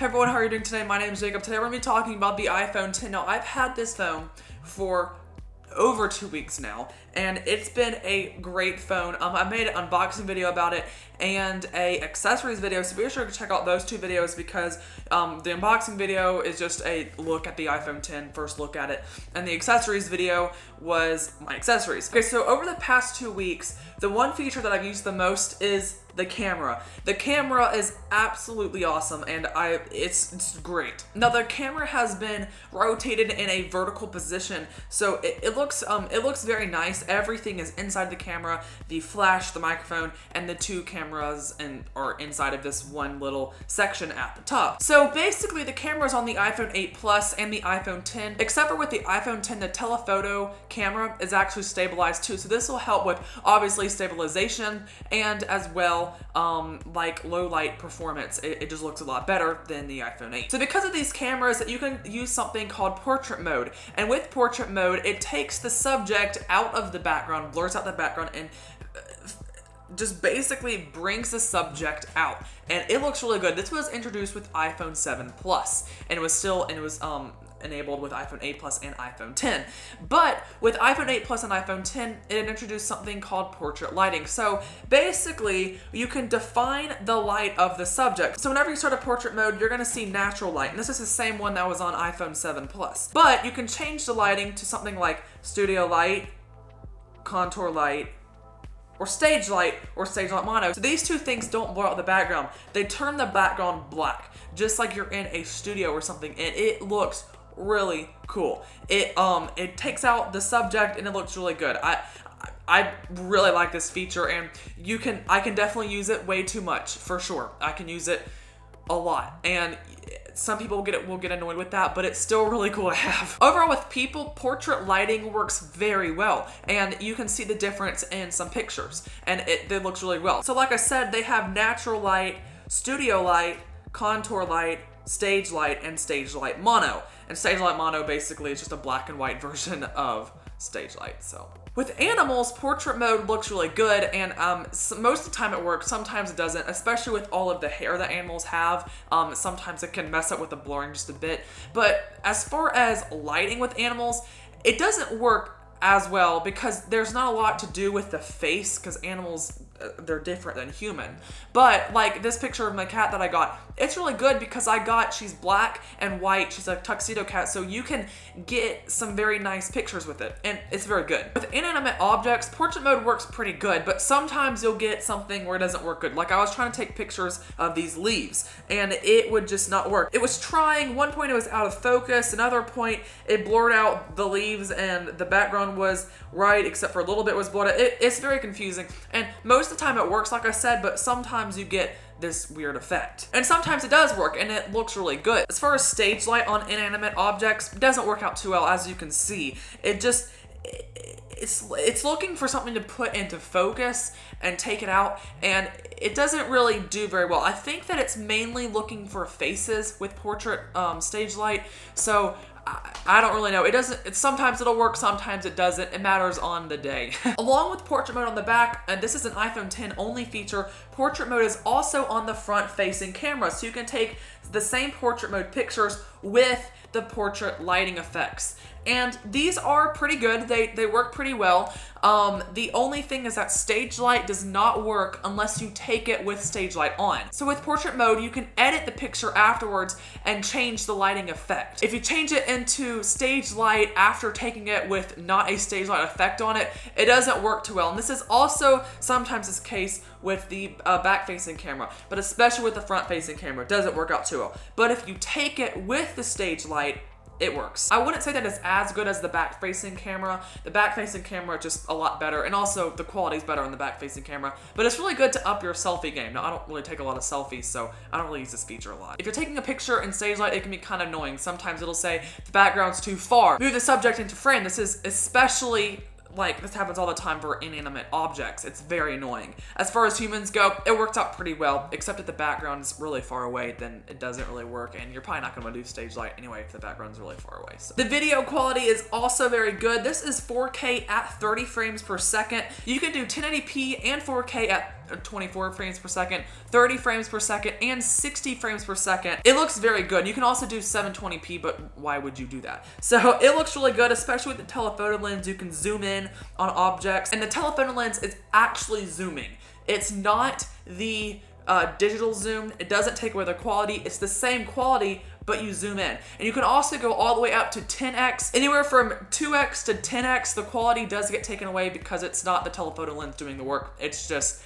Hey everyone, how are you doing today? My name is Jacob. Today we're going to be talking about the iPhone 10. Now, I've had this phone for over 2 weeks now, and it's been a great phone. I made an unboxing video about it and a accessories video, so be sure to check out those two videos because the unboxing video is just a look at the iPhone 10, first look at it, and the accessories video was my accessories. Okay, so over the past 2 weeks, the one feature that I've used the most is the camera. The camera is absolutely awesome, and it's great. Now the camera has been rotated in a vertical position, so it looks very nice. Everything is inside the camera. The flash, the microphone, and the two cameras are inside of this one little section at the top. So basically, the camera's on the iPhone 8 Plus and the iPhone 10, except for with the iPhone 10, the telephoto camera is actually stabilized too. So this will help with obviously stabilization and as well like low light performance. It just looks a lot better than the iPhone 8. So because of these cameras, you can use something called portrait mode. And with portrait mode, it takes the subject out of the background, blurs out the background, and just basically brings the subject out. And it looks really good. This was introduced with iPhone 7 Plus, and it was enabled with iPhone 8 Plus and iPhone 10. But with iPhone 8 Plus and iPhone 10, it introduced something called portrait lighting. So basically, you can define the light of the subject. So whenever you start a portrait mode, you're gonna see natural light. And this is the same one that was on iPhone 7 Plus. But you can change the lighting to something like studio light, contour light, or stage light mono. So these two things don't blur out the background. They turn the background black, just like you're in a studio or something, and it looks really cool. It takes out the subject and it looks really good. I really like this feature, and I can definitely use it way too much, for sure. I can use it a lot, and some people will get annoyed with that, but it's still really cool to have. Overall, with people, portrait lighting works very well, and you can see the difference in some pictures, and it looks really well. So like I said, they have natural light, studio light, contour light, stage light, and stage light mono. And stage light mono basically is just a black and white version of stage light. So with animals, portrait mode looks really good, and most of the time it works. Sometimes it doesn't, especially with all of the hair that animals have. Sometimes it can mess up with the blurring just a bit. But as far as lighting with animals, it doesn't work as well because there's not a lot to do with the face, because animals, they're different than human. But like this picture of my cat that I got, it's really good because she's black and white, she's a tuxedo cat, so you can get some very nice pictures with it, and it's very good. With inanimate objects, portrait mode works pretty good, but sometimes you'll get something where it doesn't work good. Like I was trying to take pictures of these leaves, and it would just not work. It was trying, one point it was out of focus, another point it blurred out the leaves and the background was right, except for a little bit was blurred out. It's very confusing, and most of the time it works, like I said, but sometimes you get this weird effect. And sometimes it does work, and it looks really good. As far as stage light on inanimate objects, it doesn't work out too well, as you can see. It's looking for something to put into focus and take it out, and it doesn't really do very well. I think that it's mainly looking for faces with portrait stage light, so I don't really know. Sometimes it'll work, sometimes it doesn't. It matters on the day. Along with portrait mode on the back, and this is an iPhone 10 only feature, portrait mode is also on the front facing camera. So you can take the same portrait mode pictures with the portrait lighting effects. And these are pretty good. They work pretty well. The only thing is that stage light does not work unless you take it with stage light on. So with portrait mode, you can edit the picture afterwards and change the lighting effect. If you change it into stage light after taking it with not a stage light effect on it, it doesn't work too well. And this is also sometimes the case with the back-facing camera, but especially with the front-facing camera, it doesn't work out too well. But if you take it with the stage light, it works. I wouldn't say that it's as good as the back-facing camera. The back-facing camera is just a lot better, and also the quality is better on the back-facing camera, but it's really good to up your selfie game. Now, I don't really take a lot of selfies, so I don't really use this feature a lot. If you're taking a picture in stage light, it can be kind of annoying. Sometimes it'll say the background's too far. Move the subject into frame. This is especially like, this happens all the time for inanimate objects. It's very annoying. As far as humans go, it works out pretty well, except if the background is really far away, then it doesn't really work, and you're probably not gonna do stage light anyway if the background's really far away. So. The video quality is also very good. This is 4K at 30 frames per second. You can do 1080p and 4K at 24 frames per second, 30 frames per second, and 60 frames per second. It looks very good. You can also do 720p, but why would you do that? So it looks really good, especially with the telephoto lens. You can zoom in on objects, and the telephoto lens is actually zooming. It's not the digital zoom. It doesn't take away the quality. It's the same quality, but you zoom in. And you can also go all the way up to 10x. Anywhere from 2x to 10x, the quality does get taken away because it's not the telephoto lens doing the work. It's just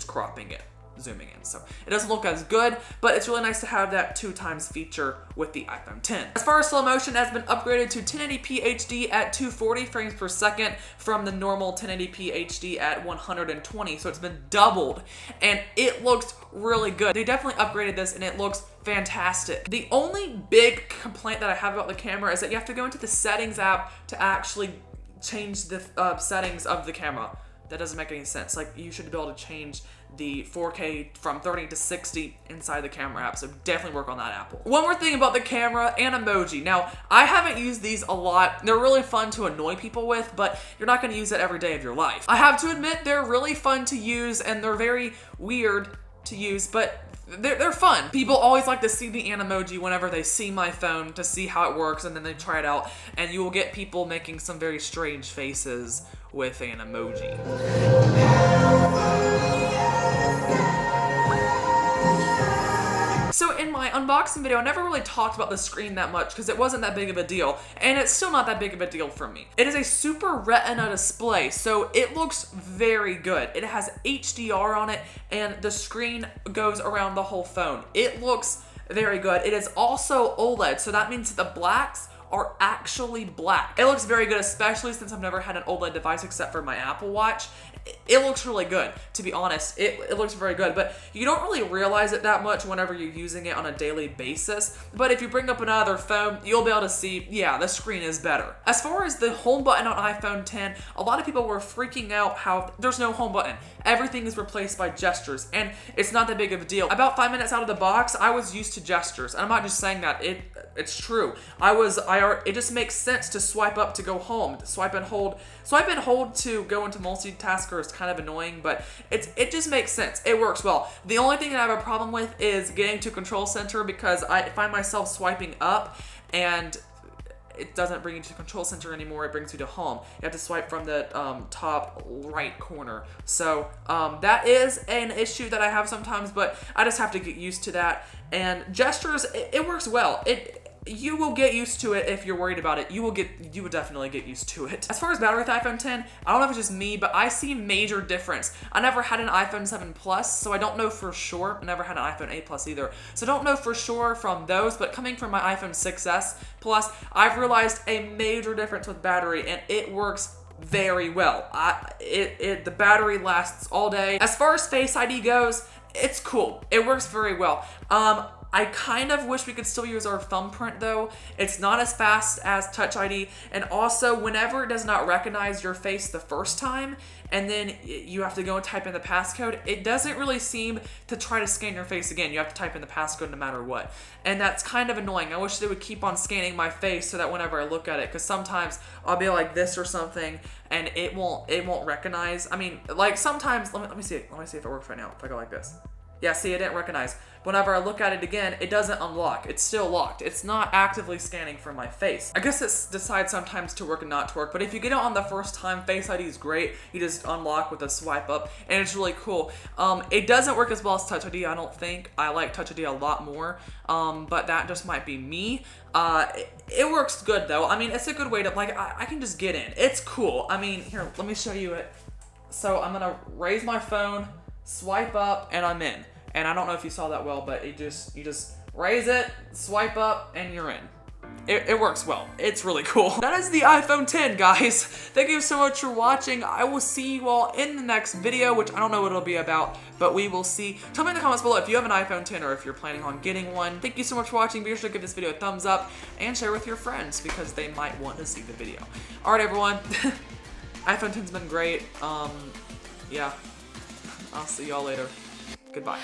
cropping it, zooming in. So it doesn't look as good, but it's really nice to have that 2x feature with the iPhone 10. As far as slow motion, it has been upgraded to 1080p HD at 240 frames per second from the normal 1080p HD at 120. So it's been doubled, and it looks really good. They definitely upgraded this, and it looks fantastic. The only big complaint that I have about the camera is that you have to go into the settings app to actually change the settings of the camera. That doesn't make any sense. Like, you should be able to change the 4K from 30 to 60 inside the camera app, so definitely work on that, Apple. One more thing about the camera, Animoji. Now, I haven't used these a lot. They're really fun to annoy people with, but you're not gonna use it every day of your life. I have to admit, they're really fun to use, and they're very weird to use, but they're fun. People always like to see the Animoji whenever they see my phone to see how it works, and then they try it out, and you will get people making some very strange faces with Animoji. So in my unboxing video, I never really talked about the screen that much because it wasn't that big of a deal, and it's still not that big of a deal for me. It is a Super Retina display, so it looks very good. It has HDR on it, and the screen goes around the whole phone. It looks very good. It is also OLED, so that means the blacks are actually black. It looks very good, especially since I've never had an OLED device except for my Apple Watch. It looks really good, to be honest. It looks very good, but you don't really realize it that much whenever you're using it on a daily basis. But if you bring up another phone, you'll be able to see, yeah, the screen is better. As far as the home button on iPhone 10, a lot of people were freaking out how there's no home button. Everything is replaced by gestures, and it's not that big of a deal. About 5 minutes out of the box, I was used to gestures, and I'm not just saying that. It's true. It just makes sense to swipe up to go home, swipe and hold to go into multitasker is kind of annoying, but it just makes sense. It works well. The only thing that I have a problem with is getting to control center because I find myself swiping up and it doesn't bring you to control center anymore. It brings you to home. You have to swipe from the top right corner. So that is an issue that I have sometimes, but I just have to get used to that. And gestures, it works well. You will get used to it if you're worried about it. You would definitely get used to it. As far as battery with the iPhone 10, I don't know if it's just me, but I see major difference. I never had an iPhone 7 Plus, so I don't know for sure. I never had an iPhone 8 Plus either. So I don't know for sure from those, but coming from my iPhone 6s Plus, I've realized a major difference with battery, and it works very well. The battery lasts all day. As far as Face ID goes, it's cool. It works very well. I kind of wish we could still use our thumbprint though. It's not as fast as Touch ID, and also whenever it does not recognize your face the first time and then you have to go and type in the passcode, it doesn't really seem to try to scan your face again. You have to type in the passcode no matter what, and that's kind of annoying. I wish they would keep on scanning my face so that whenever I look at it, because sometimes I'll be like this or something and it won't recognize. I mean, like sometimes, let me see if it works right now. If I go like this. Yeah, see, it didn't recognize. Whenever I look at it again, it doesn't unlock. It's still locked. It's not actively scanning for my face. I guess it decides sometimes to work and not to work, but if you get it on the first time, Face ID is great. You just unlock with a swipe up, and it's really cool. It doesn't work as well as Touch ID, I don't think. I like Touch ID a lot more, but that just might be me. It works good, though. I mean, it's a good way to, like, I can just get in. It's cool. I mean, here, let me show you it. So I'm gonna raise my phone, swipe up, and I'm in. And I don't know if you saw that well, but you just raise it, swipe up, and you're in. It works well. It's really cool. That is the iPhone 10, guys. Thank you so much for watching. I will see you all in the next video, which I don't know what it'll be about, but we will see. Tell me in the comments below if you have an iPhone 10 or if you're planning on getting one. Thank you so much for watching. Be sure to give this video a thumbs up and share with your friends because they might want to see the video. All right, everyone. iPhone 10's been great. Yeah. I'll see y'all later. Goodbye.